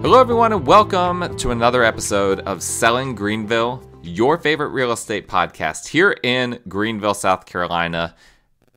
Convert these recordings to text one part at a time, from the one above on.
Hello everyone and welcome to another episode of Selling Greenville, your favorite real estate podcast here in Greenville, South Carolina.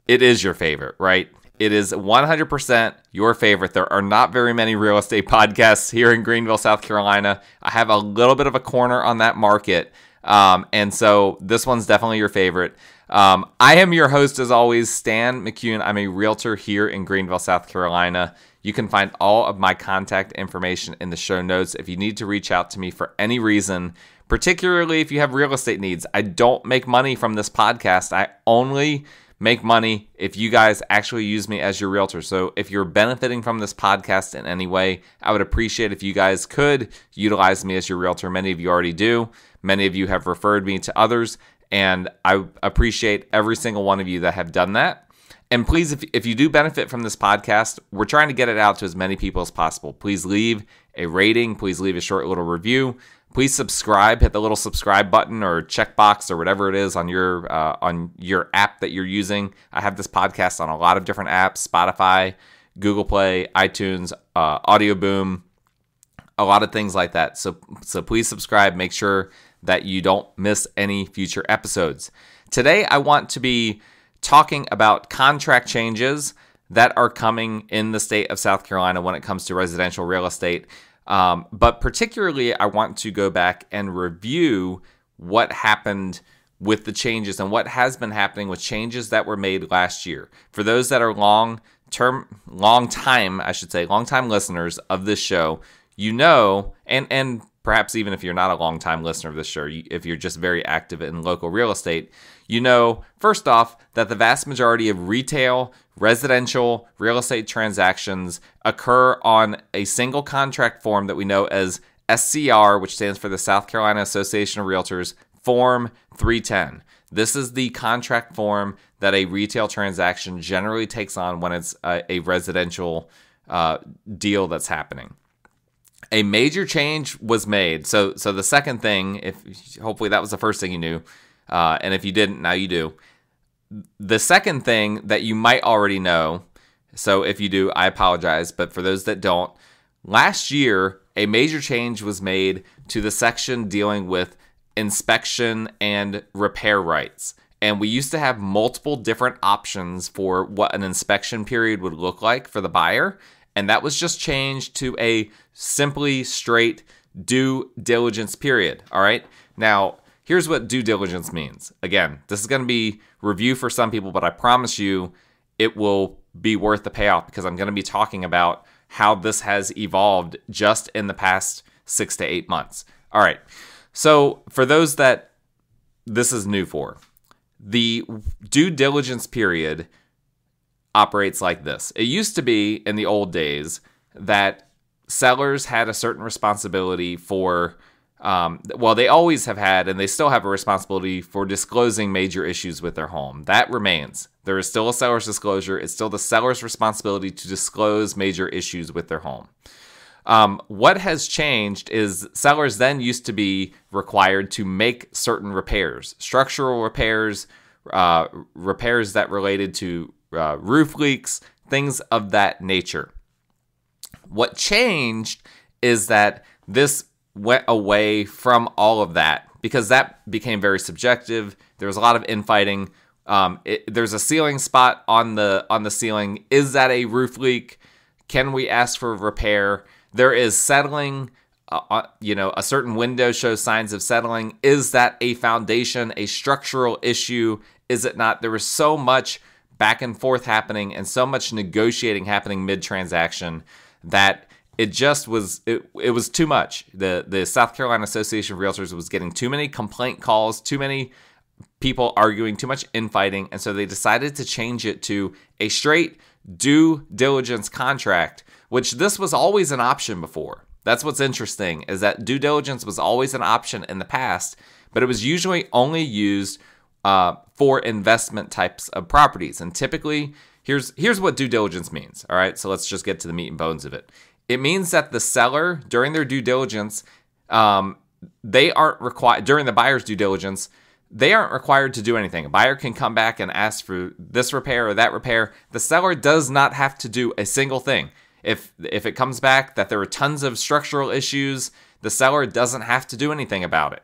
It is your favorite, right? It is 100% your favorite. There are not very many real estate podcasts here in Greenville, South Carolina. I have a little bit of a corner on that market, and so this one's definitely your favorite. I am your host as always, Stan McCune. I'm a realtor here in Greenville, South Carolina. You can find all of my contact information in the show notes if you need to reach out to me for any reason, particularly if you have real estate needs. I don't make money from this podcast. I only make money if you guys actually use me as your realtor. So if you're benefiting from this podcast in any way, I would appreciate if you guys could utilize me as your realtor. Many of you already do. Many of you have referred me to others, and I appreciate every single one of you that have done that. And please, if you do benefit from this podcast, we're trying to get it out to as many people as possible. Please leave a rating. Please leave a short little review. Please subscribe. Hit the little subscribe button or checkbox or whatever it is on your app that you're using. I have this podcast on a lot of different apps: Spotify, Google Play, iTunes, Audio Boom, a lot of things like that. So please subscribe. Make sure that you don't miss any future episodes. Today, I want to be talking about contract changes that are coming in the state of South Carolina when it comes to residential real estate. But particularly, I want to go back and review what happened with the changes and what has been happening with changes that were made last year. For those that are long-time listeners of this show, you know, and perhaps even if you're not a long-time listener of this show, if you're just very active in local real estate, you know, first off, that the vast majority of retail, residential real estate transactions occur on a single contract form that we know as SCR, which stands for the South Carolina Association of Realtors, Form 310. This is the contract form that a retail transaction generally takes on when it's a residential deal that's happening. A major change was made. So the second thing, hopefully that was the first thing you knew, and if you didn't, now you do. The second thing that you might already know, so if you do, I apologize, but for those that don't, last year, a major change was made to the section dealing with inspection and repair rights. And we used to have multiple different options for what an inspection period would look like for the buyer, and that was just changed to a simply straight due diligence period. All right. Now, here's what due diligence means. Again, this is going to be review for some people, but I promise you it will be worth the payoff because I'm going to be talking about how this has evolved just in the past 6 to 8 months. All right. So for those that this is new for, the due diligence period operates like this. It used to be in the old days that sellers had a certain responsibility for, they always have had, and they still have a responsibility for disclosing major issues with their home. That remains. There is still a seller's disclosure. It's still the seller's responsibility to disclose major issues with their home. What has changed is sellers then used to be required to make certain repairs, structural repairs, repairs that related to roof leaks, things of that nature. What changed is that this went away from all of that because that became very subjective. There was a lot of infighting. There's a ceiling spot on the ceiling. Is that a roof leak? Can we ask for repair? There is settling. A certain window shows signs of settling. Is that a foundation, a structural issue? Is it not? There was so much back and forth happening and so much negotiating happening mid-transaction that it just was, it was too much. The South Carolina Association of Realtors was getting too many complaint calls, too many people arguing, too much infighting, and so they decided to change it to a straight due diligence contract, which this was always an option before. That's what's interesting, is that due diligence was always an option in the past, but it was usually only used for investment types of properties. And typically, here's what due diligence means. All right, so let's just get to the meat and bones of it. It means that the seller, during their due diligence, they aren't required, during the buyer's due diligence, they aren't required to do anything. A buyer can come back and ask for this repair or that repair. The seller does not have to do a single thing. If it comes back that there are tons of structural issues, the seller doesn't have to do anything about it.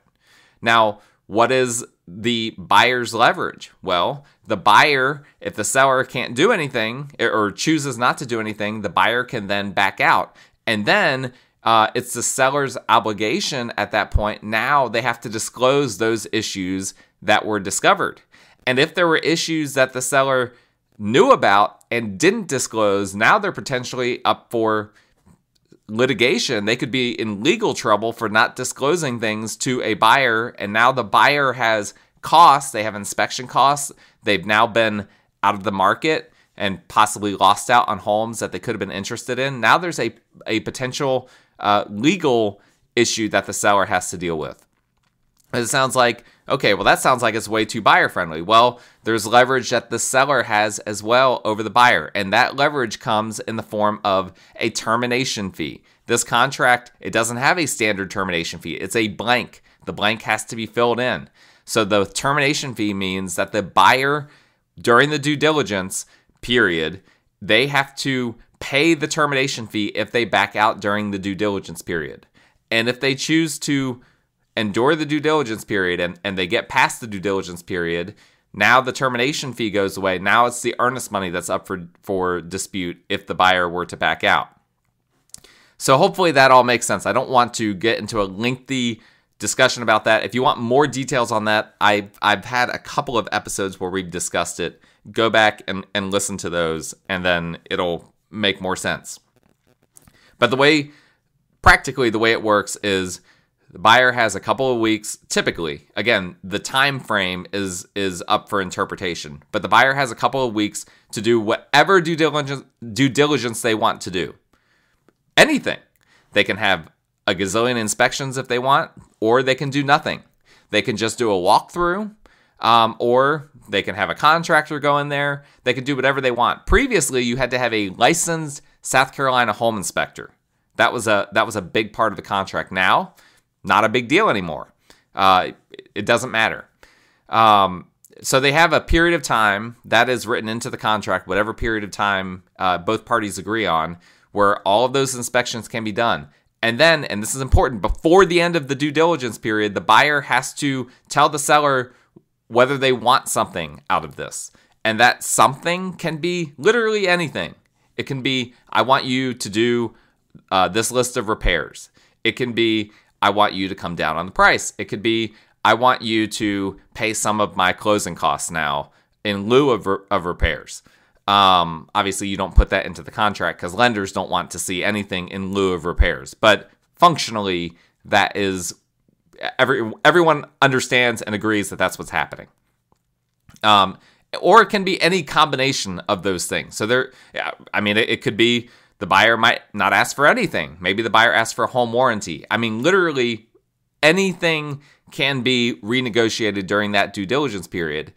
Now, what is the buyer's leverage? Well, the buyer, if the seller can't do anything or chooses not to do anything, the buyer can then back out. And then it's the seller's obligation at that point. Now they have to disclose those issues that were discovered. And if there were issues that the seller knew about and didn't disclose, now they're potentially up for litigation. They could be in legal trouble for not disclosing things to a buyer. And now the buyer has costs. They have inspection costs. They've now been out of the market and possibly lost out on homes that they could have been interested in. Now there's a potential legal issue that the seller has to deal with. It sounds like, okay, well, that sounds like it's way too buyer friendly. Well, there's leverage that the seller has as well over the buyer. And that leverage comes in the form of a termination fee. This contract, it doesn't have a standard termination fee. It's a blank. The blank has to be filled in. So the termination fee means that the buyer, during the due diligence period, they have to pay the termination fee if they back out during the due diligence period. And if they choose to endure the due diligence period and they get past the due diligence period, now the termination fee goes away. Now it's the earnest money that's up for dispute if the buyer were to back out. So hopefully that all makes sense. I don't want to get into a lengthy discussion about that. If you want more details on that, I've had a couple of episodes where we've discussed it. Go back and listen to those, and then it'll make more sense. But practically the way it works is the buyer has a couple of weeks, typically. Again, the time frame is up for interpretation, but the buyer has a couple of weeks to do whatever due diligence they want to do. Anything. They can have a gazillion inspections if they want, or they can do nothing. They can just do a walkthrough, or they can have a contractor go in there. They can do whatever they want. Previously, you had to have a licensed South Carolina home inspector. That was a big part of the contract. Now, not a big deal anymore. It doesn't matter. So they have a period of time that is written into the contract, whatever period of time both parties agree on, where all of those inspections can be done. And then, and this is important, before the end of the due diligence period, the buyer has to tell the seller whether they want something out of this. And that something can be literally anything. It can be, I want you to do this list of repairs. It can be, I want you to come down on the price. It could be, I want you to pay some of my closing costs now in lieu of repairs. Obviously, you don't put that into the contract because lenders don't want to see anything in lieu of repairs. But functionally, that is, everyone understands and agrees that that's what's happening. Or it can be any combination of those things. So it could be the buyer might not ask for anything. Maybe the buyer asks for a home warranty. I mean, literally anything can be renegotiated during that due diligence period.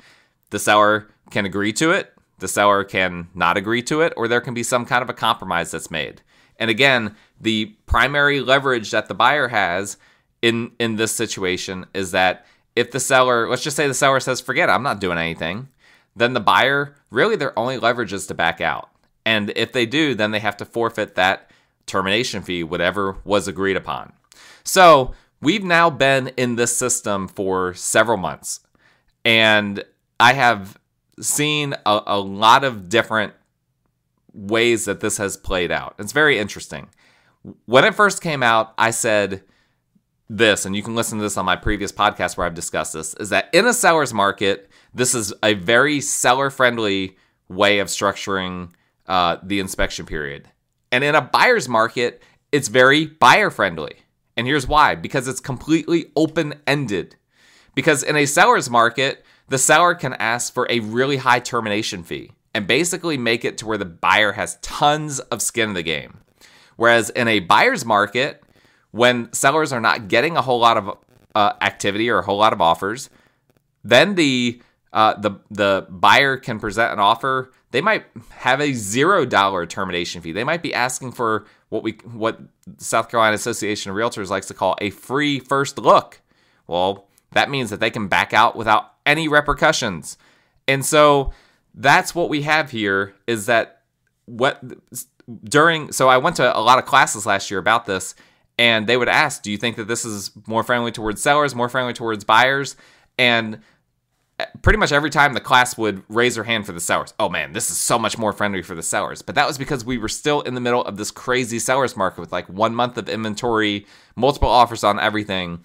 The seller can agree to it. The seller can not agree to it, or there can be some kind of a compromise that's made. And again, the primary leverage that the buyer has in this situation is that if the seller, let's just say the seller says, forget it, I'm not doing anything, then the buyer, really their only leverage is to back out. And if they do, then they have to forfeit that termination fee, whatever was agreed upon. So we've now been in this system for several months, and I have seen a lot of different ways that this has played out. It's very interesting. When it first came out, I said this, and you can listen to this on my previous podcast where I've discussed this, is that in a seller's market, this is a very seller-friendly way of structuring the inspection period. And in a buyer's market, it's very buyer-friendly. And here's why. Because it's completely open-ended. Because in a seller's market, the seller can ask for a really high termination fee and basically make it to where the buyer has tons of skin in the game. Whereas in a buyer's market, when sellers are not getting a whole lot of activity or a whole lot of offers, then the buyer can present an offer. They might have a $0 termination fee. They might be asking for what South Carolina Association of Realtors likes to call a free first look. Well, that means that they can back out without any repercussions. And so that's what we have here, is that what so I went to a lot of classes last year about this, and they would ask, do you think that this is more friendly towards sellers, more friendly towards buyers? And pretty much every time the class would raise their hand for the sellers. Oh man, this is so much more friendly for the sellers. But that was because we were still in the middle of this crazy sellers market with like 1 month of inventory, multiple offers on everything.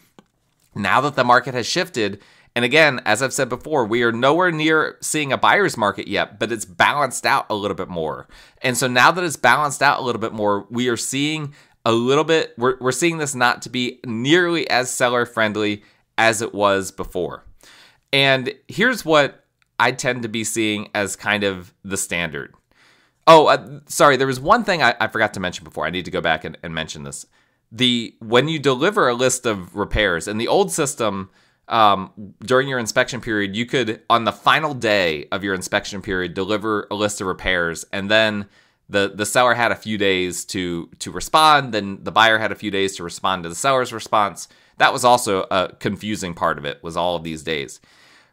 Now that the market has shifted, and again, as I've said before, we are nowhere near seeing a buyer's market yet, but it's balanced out a little bit more. And so now that it's balanced out a little bit more, we are seeing a little bit, we're seeing this not to be nearly as seller friendly as it was before. And here's what I tend to be seeing as kind of the standard. Sorry, there was one thing I forgot to mention before. I need to go back and mention this. When you deliver a list of repairs, in the old system, during your inspection period, you could, on the final day of your inspection period, deliver a list of repairs, and then the seller had a few days to respond, then the buyer had a few days to respond to the seller's response. That was also a confusing part of it, was all of these days.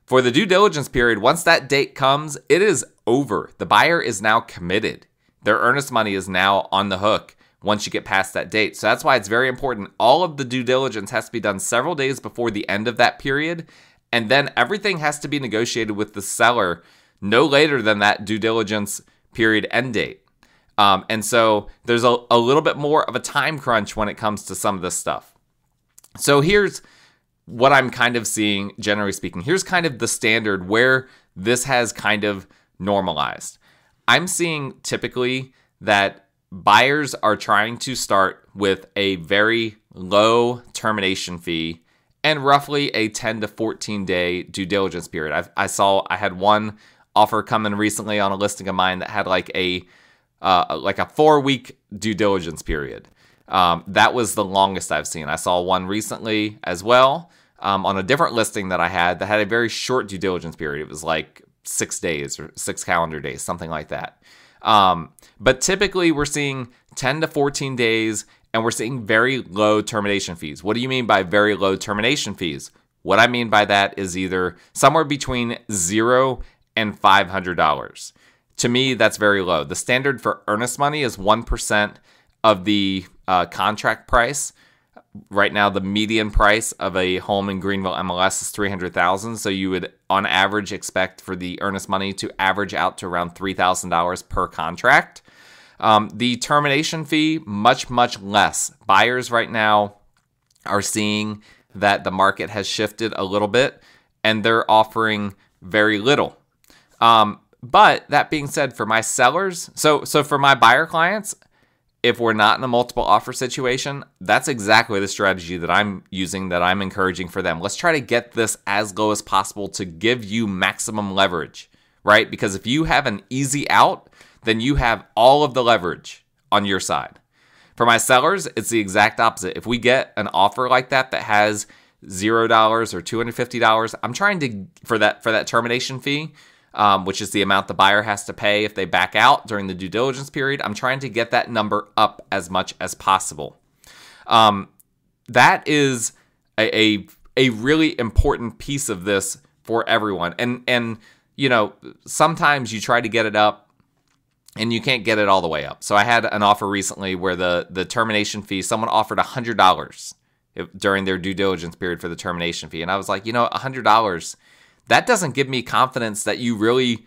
For the due diligence period, once that date comes, it is over. The buyer is now committed. Their earnest money is now on the hook once you get past that date. So that's why it's very important. All of the due diligence has to be done several days before the end of that period. And then everything has to be negotiated with the seller no later than that due diligence period end date. And so there's a little bit more of a time crunch when it comes to some of this stuff. So here's what I'm kind of seeing, generally speaking. Here's kind of the standard where this has kind of normalized. I'm seeing typically that buyers are trying to start with a very low termination fee and roughly a 10 to 14 day due diligence period. I had one offer come in recently on a listing of mine that had like a 4-week due diligence period. That was the longest I've seen. I saw one recently as well on a different listing that I had that had a very short due diligence period. It was like 6 days or 6 calendar days, something like that. But typically we're seeing 10 to 14 days, and we're seeing very low termination fees. What do you mean by very low termination fees? What I mean by that is either somewhere between $0 and $500. To me, that's very low. The standard for earnest money is 1% of the contract price. Right now, the median price of a home in Greenville MLS is $300,000. So you would, on average, expect for the earnest money to average out to around $3,000 per contract. The termination fee, much, much less. Buyers right now are seeing that the market has shifted a little bit, and they're offering very little. But that being said, for my sellers, so for my buyer clients, if we're not in a multiple offer situation, that's exactly the strategy that I'm using, that I'm encouraging for them. Let's try to get this as low as possible to give you maximum leverage, right? Because if you have an easy out, then you have all of the leverage on your side. For my sellers, it's the exact opposite. If we get an offer like that has $0 or $250, I'm trying to, for that termination fee, which is the amount the buyer has to pay if they back out during the due diligence period, I'm trying to get that number up as much as possible. That is a really important piece of this for everyone. And you know, sometimes you try to get it up and you can't get it all the way up. So I had an offer recently where the termination fee, someone offered $100 during their due diligence period for the termination fee. And I was like, you know, $100, that doesn't give me confidence that you really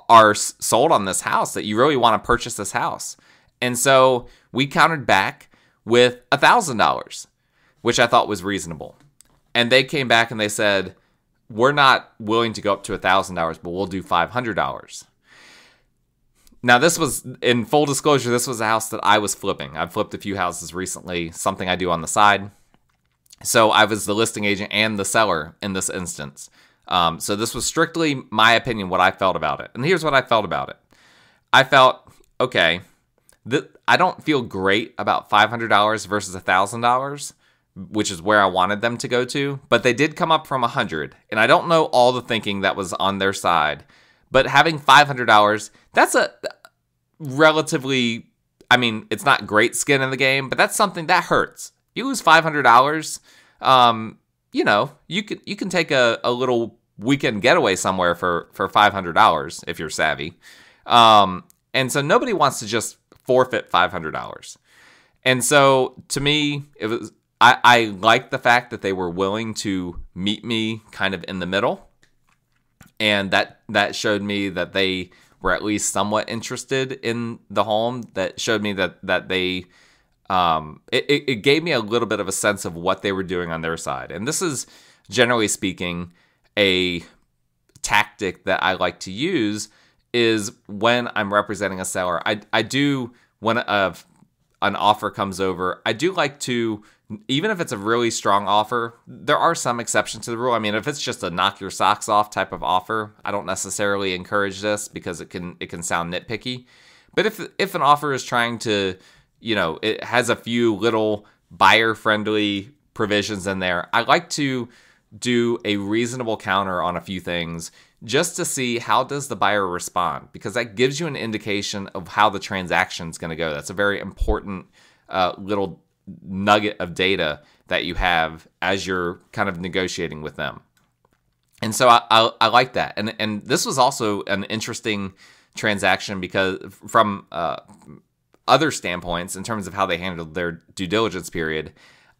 are sold on this house, that you really want to purchase this house. And so we countered back with $1,000, which I thought was reasonable. And they came back and they said, we're not willing to go up to $1,000, but we'll do $500. Now, this was, in full disclosure, this was a house that I was flipping. I've flipped a few houses recently, something I do on the side. So I was the listing agent and the seller in this instance. So this was strictly my opinion, what I felt about it. And here's what I felt about it. I felt, okay, I don't feel great about $500 versus $1,000, which is where I wanted them to go to. But they did come up from $100. And I don't know all the thinking that was on their side. But having $500, that's a relatively, I mean, it's not great skin in the game, but that's something that hurts. You lose $500, you know, you can take a little weekend getaway somewhere for $500 if you're savvy. And so nobody wants to just forfeit $500. And so to me, I liked the fact that they were willing to meet me kind of in the middle. And that showed me that they were at least somewhat interested in the home. That showed me that they, it gave me a little bit of a sense of what they were doing on their side. And this is, generally speaking, a tactic that I like to use is when I'm representing a seller. I do, when an offer comes over, I do like to, even if it's a really strong offer, there are some exceptions to the rule. I mean, if it's just a knock your socks off type of offer, I don't necessarily encourage this because it can sound nitpicky. But if an offer is trying to, it has a few little buyer-friendly provisions in there, I like to do a reasonable counter on a few things just to see how does the buyer respond, because that gives you an indication of how the transaction is going to go. That's a very important little nugget of data that you have as you're kind of negotiating with them. And so I like that. And this was also an interesting transaction because from other standpoints in terms of how they handled their due diligence period,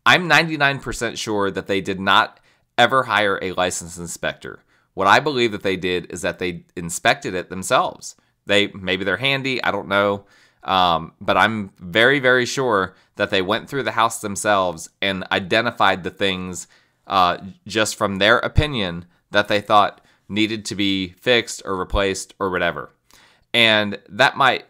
I'm 99% sure that they did not ever hire a licensed inspector. What I believe that they did is that they inspected it themselves. Maybe they're handy, I don't know. But I'm very, very sure that they went through the house themselves and identified the things just from their opinion that they thought needed to be fixed or replaced or whatever. And that might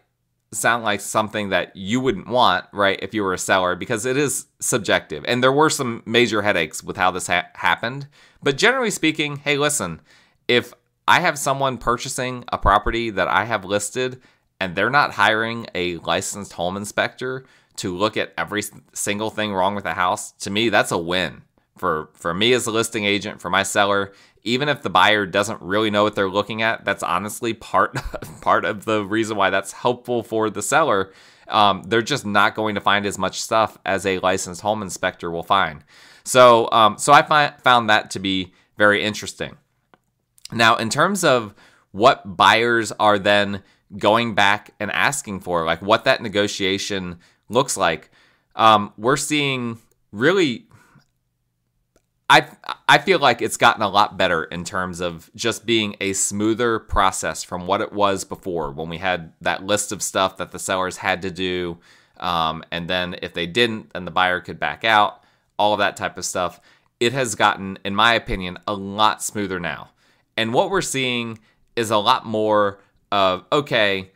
sound like something that you wouldn't want, right, if you were a seller, because it is subjective. And there were some major headaches with how this happened. But generally speaking, hey, listen, if I have someone purchasing a property that I have listed and they're not hiring a licensed home inspector to look at every single thing wrong with the house, to me, that's a win. For me as a listing agent, for my seller, even if the buyer doesn't really know what they're looking at, that's honestly part of the reason why that's helpful for the seller. They're just not going to find as much stuff as a licensed home inspector will find. So I found that to be very interesting. Now, in terms of what buyers are then going back and asking for, like what that negotiation looks like, we're seeing really, I feel like it's gotten a lot better in terms of just being a smoother process from what it was before when we had that list of stuff that the sellers had to do. And then if they didn't, then the buyer could back out, all of that type of stuff. It has gotten, in my opinion, a lot smoother now. And what we're seeing is a lot more of, okay,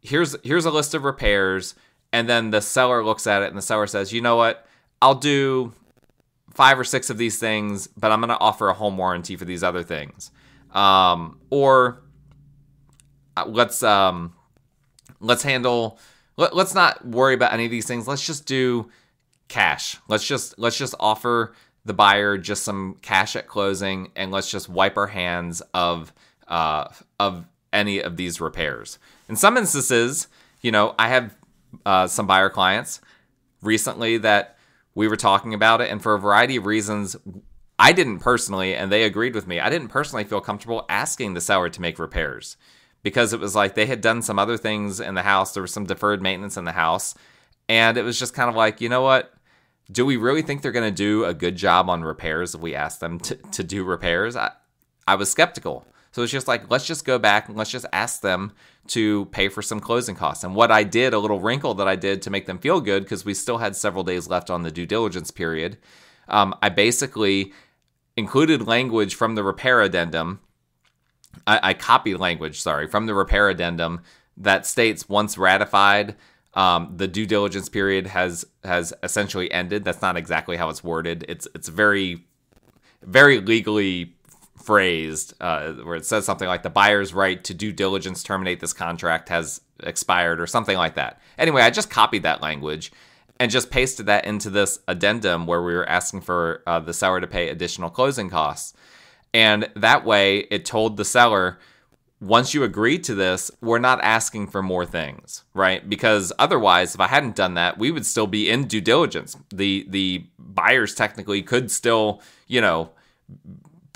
here's a list of repairs. And then the seller looks at it and the seller says, you know what, I'll do 5 or 6 of these things, but I'm going to offer a home warranty for these other things. Or let's not worry about any of these things. Let's just do cash. Let's just offer the buyer just some cash at closing, and let's just wipe our hands of any of these repairs. In some instances, I have some buyer clients recently that we were talking about it, and for a variety of reasons, I didn't personally, and they agreed with me, I didn't personally feel comfortable asking the seller to make repairs because it was like they had done some other things in the house. There was some deferred maintenance in the house, and it was just kind of like, you know what? Do we really think they're going to do a good job on repairs if we ask them to do repairs? I was skeptical. So it's just like, let's just go back and let's just ask them to pay for some closing costs. And what I did, a little wrinkle that I did to make them feel good, because we still had several days left on the due diligence period, I basically included language from the repair addendum. I copied language, from the repair addendum that states once ratified, the due diligence period has essentially ended. That's not exactly how it's worded. It's very, very legally phrased, where it says something like the buyer's right to due diligence terminate this contract has expired or something like that. Anyway, I just copied that language and just pasted that into this addendum where we were asking for the seller to pay additional closing costs. And that way it told the seller, once you agree to this, we're not asking for more things, right? Because otherwise, if I hadn't done that, we would still be in due diligence. The buyers technically could still,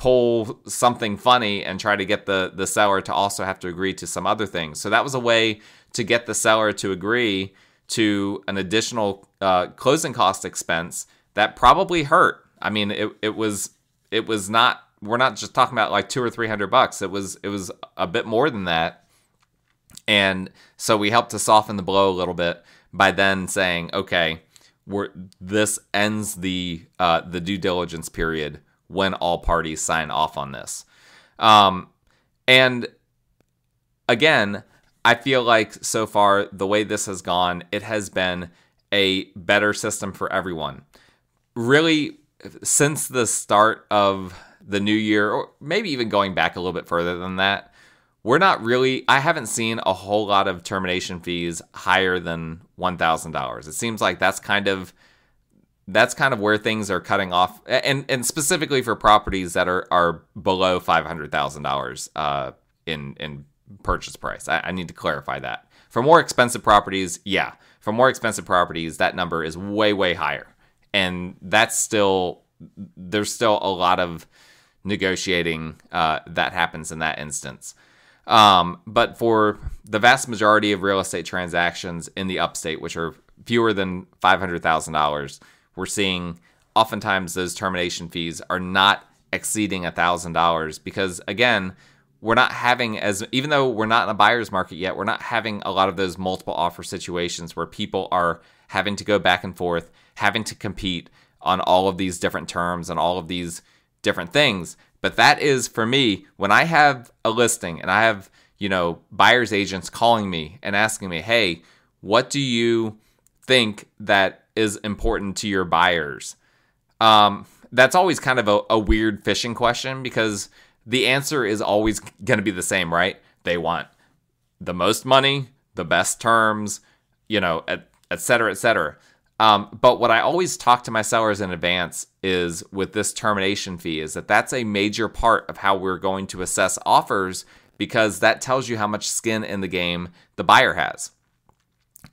pull something funny and try to get the seller to also have to agree to some other things. So that was a way to get the seller to agree to an additional closing cost expense that probably hurt. I mean, it was not, we're not just talking about like $200 or $300. It was a bit more than that. And so we helped to soften the blow a little bit by then saying, okay, this ends the due diligence period when all parties sign off on this. And again, I feel like so far the way this has gone, it has been a better system for everyone. Really, since the start of the new year, or maybe even going back a little bit further than that, I haven't seen a whole lot of termination fees higher than $1,000. It seems like that's kind of where things are cutting off, and specifically for properties that are below $500,000 in purchase price. I need to clarify that. For more expensive properties, that number is way, way higher. And there's still a lot of negotiating that happens in that instance. But for the vast majority of real estate transactions in the upstate, which are fewer than $500,000, we're seeing oftentimes those termination fees are not exceeding $1,000 because, again, we're not having even though we're not in a buyer's market yet, we're not having a lot of those multiple offer situations where people are having to go back and forth, having to compete on all of these different terms and all of these different things. But that is, for me, when I have a listing and I have, buyer's agents calling me and asking me, hey, what do you think that is important to your buyers? That's always kind of a weird fishing question because the answer is always going to be the same, right? They want the most money, the best terms, et cetera, et cetera. But what I always talk to my sellers in advance is with this termination fee is that's a major part of how we're going to assess offers because that tells you how much skin in the game the buyer has.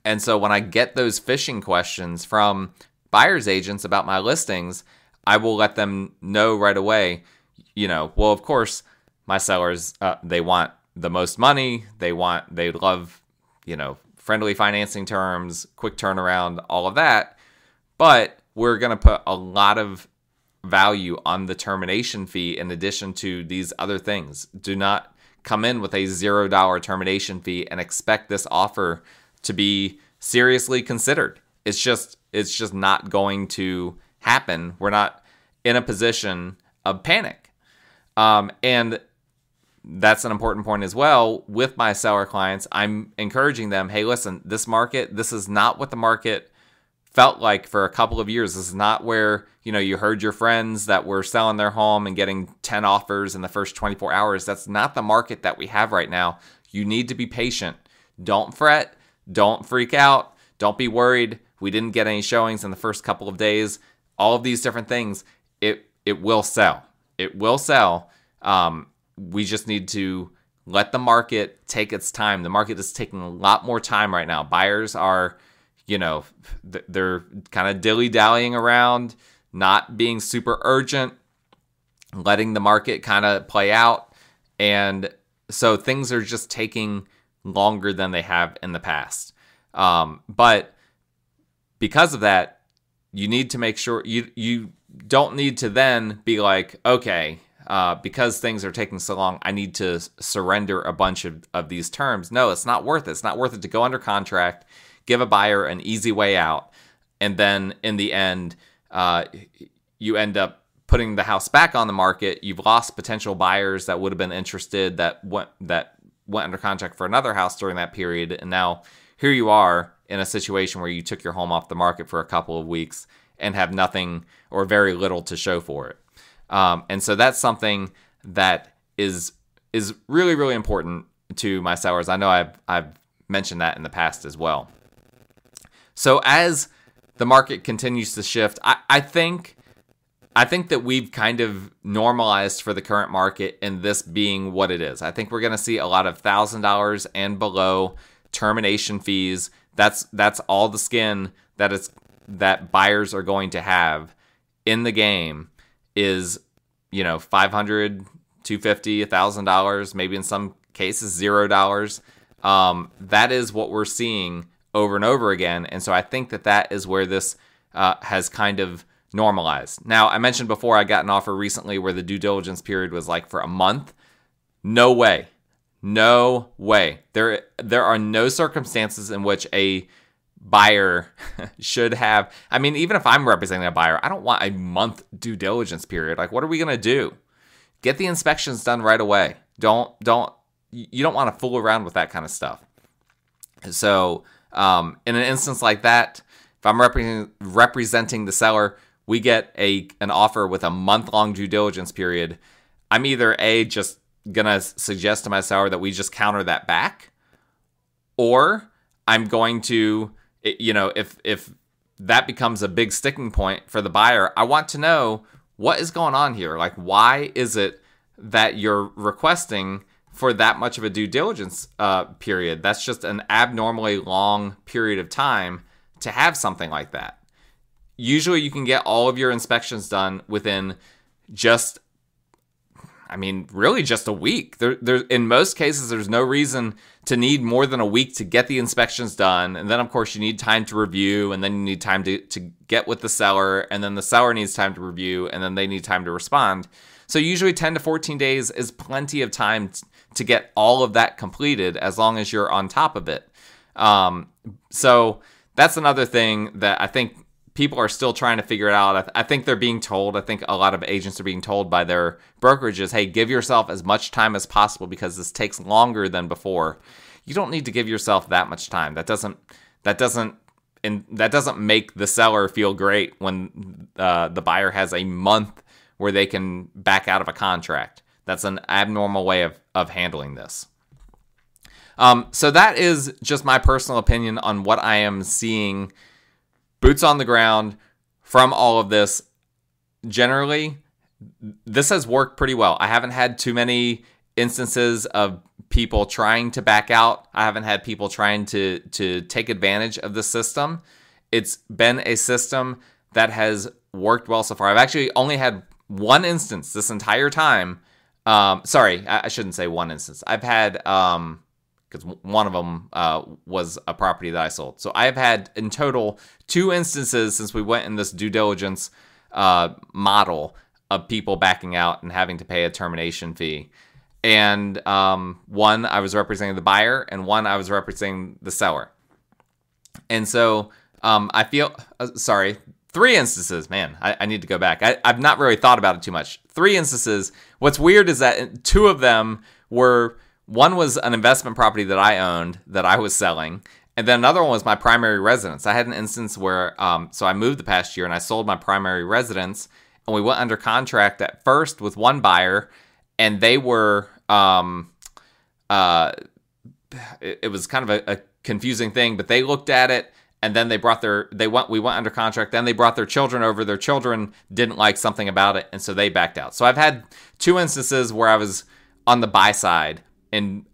And so when I get those fishing questions from buyer's agents about my listings, I will let them know right away, well, of course, my sellers, they want the most money. They love, friendly financing terms, quick turnaround, all of that. But we're going to put a lot of value on the termination fee in addition to these other things. Do not come in with a $0 termination fee and expect this offer to be seriously considered. It's just not going to happen. We're not in a position of panic. And that's an important point as well. With my seller clients, I'm encouraging them, hey, listen, this is not what the market felt like for a couple of years. This is not where, you heard your friends that were selling their home and getting 10 offers in the first 24 hours. That's not the market that we have right now. You need to be patient. Don't fret. Don't freak out. Don't be worried. We didn't get any showings in the first couple of days. All of these different things, it will sell. It will sell. We just need to let the market take its time. The market is taking a lot more time right now. Buyers are, they're kind of dilly-dallying around, not being super urgent, letting the market kind of play out. And so things are just taking longer than they have in the past. But because of that, you need to make sure you don't need to then be like, okay, because things are taking so long, I need to surrender a bunch of these terms. No, it's not worth it. It's not worth it to go under contract, give a buyer an easy way out, and then in the end, you end up putting the house back on the market. You've lost potential buyers that would have been interested that went under contract for another house during that period, and now here you are in a situation where you took your home off the market for a couple of weeks and have nothing or very little to show for it. And so that's something that is really, really important to my sellers. I know I've mentioned that in the past as well. So as the market continues to shift, I think that we've kind of normalized for the current market in this being what it is. I think we're going to see a lot of $1,000 and below termination fees. That's all the skin that buyers are going to have in the game is $500, $250, $1,000, maybe in some cases $0. That is what we're seeing over and over again. And so I think that is where this has kind of normalized. Now, I mentioned before I got an offer recently where the due diligence period was like for a month. No way. No way. There are no circumstances in which a buyer should have. I mean, even if I'm representing a buyer, I don't want a month due diligence period. Like, what are we going to do? Get the inspections done right away. You don't want to fool around with that kind of stuff. So, in an instance like that, if I'm representing the seller, we get an offer with a month-long due diligence period. I'm either just gonna suggest to my seller that we just counter that back, or I'm going to, if that becomes a big sticking point for the buyer, I want to know what is going on here. Like, why is it that you're requesting for that much of a due diligence period? That's just an abnormally long period of time to have something like that. Usually you can get all of your inspections done within really just a week. In most cases, there's no reason to need more than a week to get the inspections done. And then, of course, you need time to review, and then you need time to get with the seller, and then the seller needs time to review, and then they need time to respond. So usually 10 to 14 days is plenty of time to get all of that completed as long as you're on top of it. So that's another thing that I think people are still trying to figure it out. I think they're being told, I think a lot of agents are being told by their brokerages, hey, give yourself as much time as possible because this takes longer than before. You don't need to give yourself that much time. That doesn't make the seller feel great when the buyer has a month where they can back out of a contract. That's an abnormal way of handling this. So that is just my personal opinion on what I am seeing, boots on the ground, from all of this. Generally, this has worked pretty well. I haven't had too many instances of people trying to back out. I haven't had people trying to take advantage of the system. It's been a system that has worked well so far. I've actually only had one instance this entire time. Sorry, I shouldn't say one instance. I've had, because one of them was a property that I sold. So I've had in total 2 instances since we went in this due diligence model of people backing out and having to pay a termination fee. And one, I was representing the buyer, and one, I was representing the seller. And so I feel, 3 instances, man, I need to go back. I've not really thought about it too much. 3 instances. What's weird is that 2 of them were, one was an investment property that I owned that I was selling, and then another one was my primary residence. I had an instance where, so I moved the past year and I sold my primary residence, and we went under contract at first with one buyer, and they were, it was kind of a confusing thing, but they looked at it, and then we went under contract, then they brought their children over. Their children didn't like something about it, and so they backed out. So I've had 2 instances where I was on the buy side, one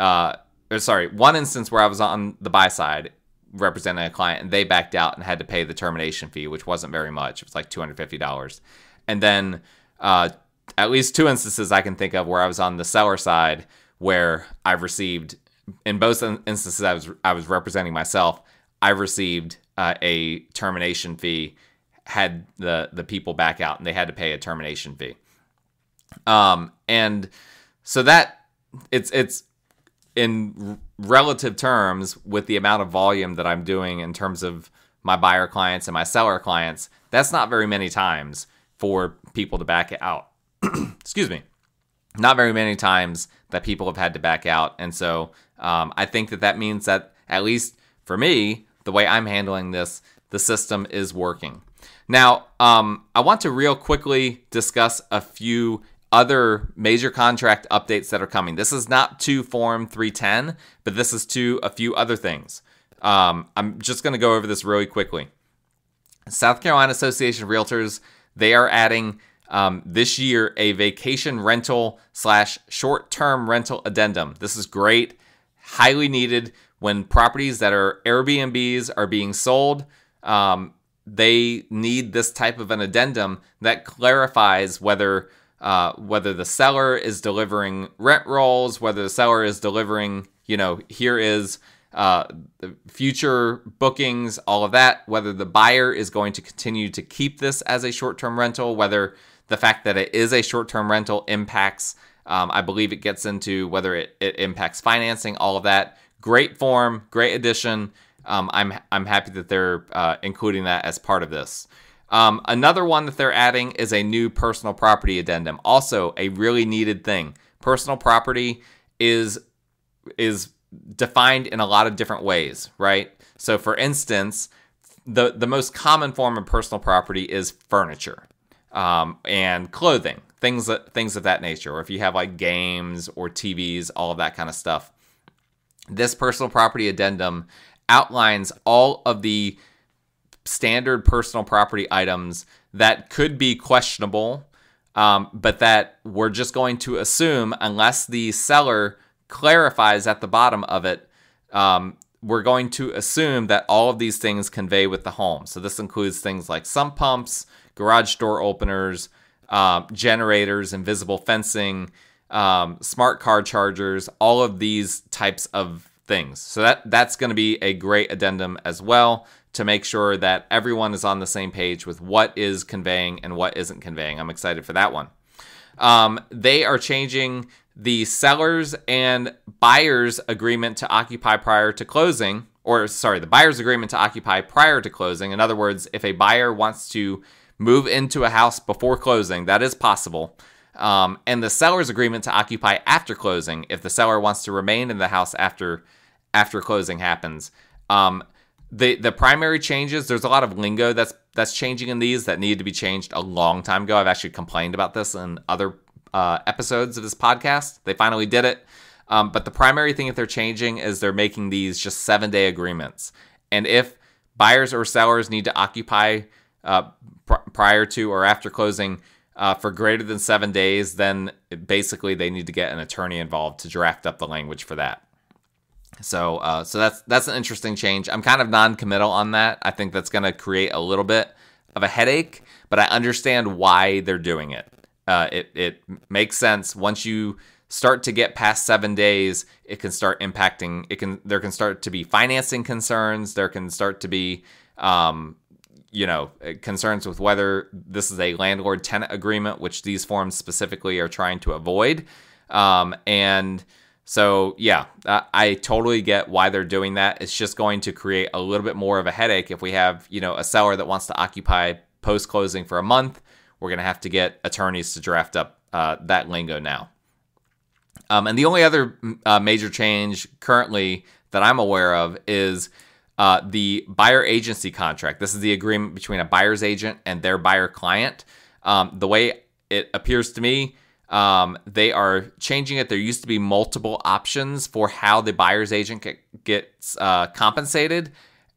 instance where I was on the buy side representing a client, and they backed out and had to pay the termination fee, which wasn't very much. It was like $250. And then at least 2 instances I can think of where I was on the seller side, where I've received, in both instances I was representing myself, I received a termination fee, had the people back out, and they had to pay a termination fee. And so that it's in relative terms with the amount of volume that I'm doing in terms of my buyer clients and my seller clients, that's not very many times for people to back out. Excuse me. Not very many times that people have had to back out. And so I think that means that, at least for me, the way I'm handling this, the system is working. Now, I want to real quickly discuss a few other major contract updates that are coming. This is not to Form 310, but this is to a few other things. I'm just going to go over this really quickly. South Carolina Association of Realtors, they are adding this year a vacation rental / short-term rental addendum. This is great, highly needed when properties that are Airbnbs are being sold. They need this type of an addendum that clarifies whether whether the seller is delivering rent rolls, whether the seller is delivering, here is the future bookings, all of that, whether the buyer is going to continue to keep this as a short-term rental, whether the fact that it is a short-term rental impacts, I believe it gets into whether it impacts financing, all of that. Great form, great addition. I'm happy that they're including that as part of this. Another one that they're adding is a new personal property addendum. Also a really needed thing. Personal property is defined in a lot of different ways, right? So for instance, the most common form of personal property is furniture and clothing, things of that nature, or if you have like games or TVs, all of that kind of stuff. This personal property addendum outlines all of the standard personal property items that could be questionable, but that we're just going to assume, unless the seller clarifies at the bottom of it, we're going to assume that all of these things convey with the home. So this includes things like sump pumps, garage door openers, generators, invisible fencing, smart car chargers, all of these types of things. So that's going to be a great addendum as well, to make sure that everyone is on the same page with what is conveying and what isn't conveying. I'm excited for that one. They are changing the seller's and buyer's agreement to occupy prior to closing, the buyer's agreement to occupy prior to closing. In other words, if a buyer wants to move into a house before closing, that is possible. And the seller's agreement to occupy after closing, if the seller wants to remain in the house after closing happens. The primary changes, there's a lot of lingo that's changing in these that needed to be changed a long time ago. I've actually complained about this in other episodes of this podcast. They finally did it. But the primary thing that they're changing is they're making these just 7-day agreements. And if buyers or sellers need to occupy prior to or after closing for greater than 7 days, then basically they need to get an attorney involved to draft up the language for that. So that's an interesting change. I'm kind of non-committal on that. I think that's going to create a little bit of a headache, but I understand why they're doing it. It makes sense. Once you start to get past 7 days, it can start impacting. There can start to be financing concerns. There can start to be concerns with whether this is a landlord-tenant agreement, which these forms specifically are trying to avoid. So, yeah, I totally get why they're doing that. It's just going to create a little bit more of a headache if we have, a seller that wants to occupy post-closing for a month. We're going to have to get attorneys to draft up that lingo now. And the only other major change currently that I'm aware of is the buyer agency contract. This is the agreement between a buyer's agent and their buyer client. The way it appears to me, they are changing it. There used to be multiple options for how the buyer's agent gets compensated,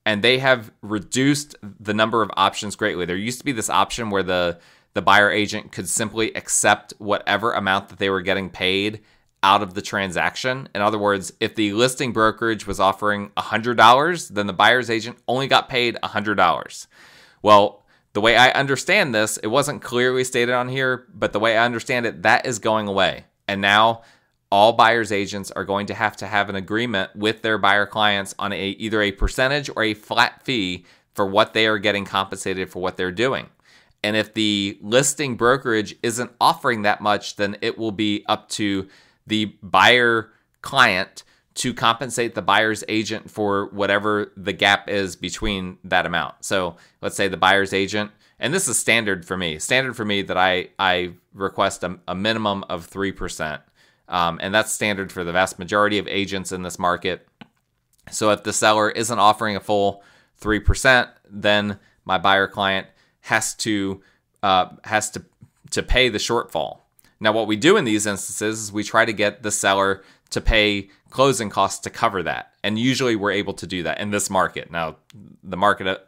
and they have reduced the number of options greatly. There used to be this option where the buyer agent could simply accept whatever amount that they were getting paid out of the transaction. In other words, if the listing brokerage was offering $100, then the buyer's agent only got paid $100. Well, the way I understand this, it wasn't clearly stated on here, but the way I understand it, that is going away. And now all buyer's agents are going to have an agreement with their buyer clients on either a percentage or a flat fee for what they are getting compensated for what they're doing. And if the listing brokerage isn't offering that much, then it will be up to the buyer client to compensate the buyer's agent for whatever the gap is between that amount. So let's say the buyer's agent, and this is standard for me that I request a minimum of 3%. And that's standard for the vast majority of agents in this market. So if the seller isn't offering a full 3%, then my buyer client has to pay the shortfall. Now, what we do in these instances is we try to get the seller to pay closing costs to cover that. And usually we're able to do that in this market. Now, the market,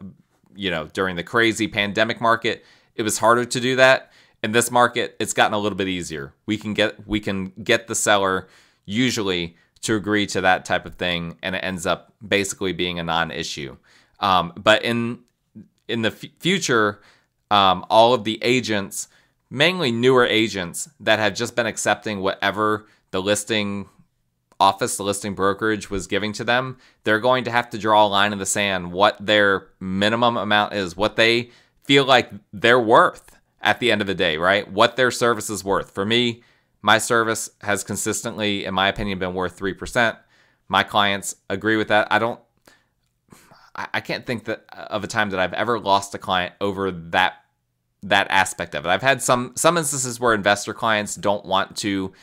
during the crazy pandemic market, it was harder to do that. In this market, it's gotten a little bit easier. We can get the seller usually to agree to that type of thing, and it ends up basically being a non-issue. But in the future, all of the agents mainly newer agents that have just been accepting whatever the listing office, the listing brokerage was giving to them. They're going to have to draw a line in the sand what their minimum amount is, what they feel like they're worth at the end of the day, right? What their service is worth. For me, my service has consistently, in my opinion, been worth 3%. My clients agree with that. I can't think of a time that I've ever lost a client over that aspect of it. I've had some instances where investor clients don't want to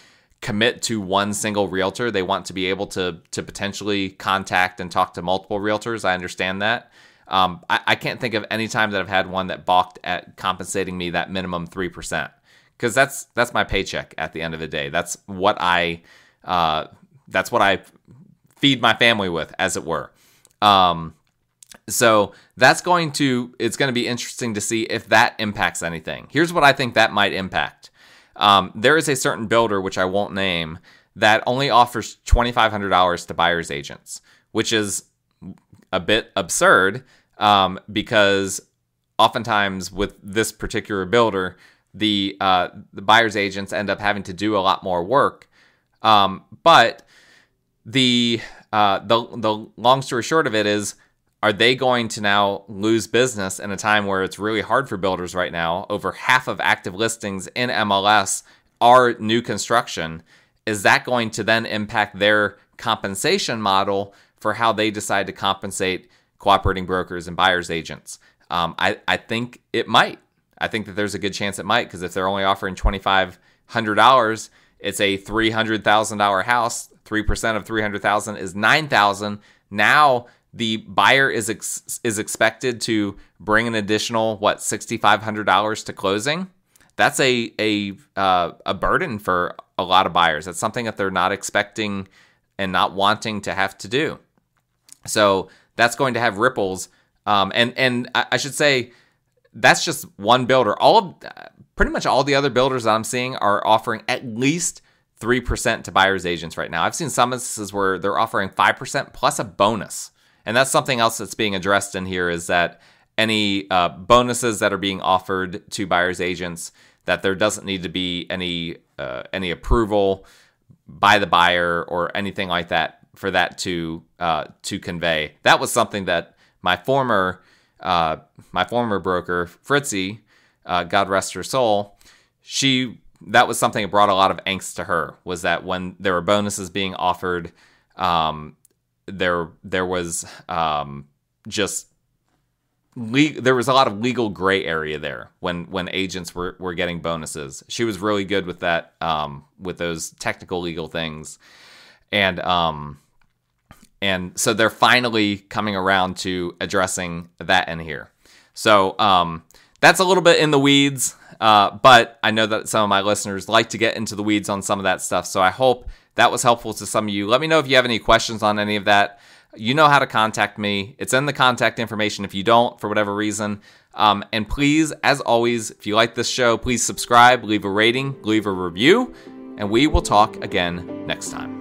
commit to one single realtor. They want to be able to potentially contact and talk to multiple realtors. I understand that. I can't think of any time that I've had one that balked at compensating me that minimum 3%, because that's my paycheck at the end of the day. That's what I feed my family with, as it were. So it's going to be interesting to see if that impacts anything. Here's what I think that might impact. There is a certain builder, which I won't name, that only offers $2,500 to buyer's agents, which is a bit absurd, because oftentimes with this particular builder, the buyer's agents end up having to do a lot more work. But the long story short of it is, are they going to now lose business in a time where it's really hard for builders right now? Over half of active listings in MLS are new construction. Is that going to then impact their compensation model for how they decide to compensate cooperating brokers and buyer's agents? I think it might. I think that there's a good chance it might, because if they're only offering $2,500, it's a $300,000 house. 3% of $300,000 is $9,000. Now the buyer is expected to bring an additional $6,500 to closing. That's a burden for a lot of buyers. That's something that they're not expecting and not wanting to have to do. So that's going to have ripples. And I should say that's just one builder. Pretty much all the other builders that I'm seeing are offering at least 3% to buyer's agents right now. I've seen some instances where they're offering 5% plus a bonus. And that's something else that's being addressed in here, is that any bonuses that are being offered to buyer's agents, that there doesn't need to be any approval by the buyer or anything like that for that to convey. That was something that my former broker, Fritzy, God rest her soul, that was something that brought a lot of angst to her, was that when there were bonuses being offered, there was there was a lot of legal gray area there when agents were getting bonuses. She was really good with that, with those technical legal things, and so they're finally coming around to addressing that in here. So that's a little bit in the weeds, but I know that some of my listeners like to get into the weeds on some of that stuff. So I hope that was helpful to some of you. Let me know if you have any questions on any of that. You know how to contact me. It's in the contact information if you don't, for whatever reason. And please, as always, if you like this show, please subscribe, leave a rating, leave a review, and we will talk again next time.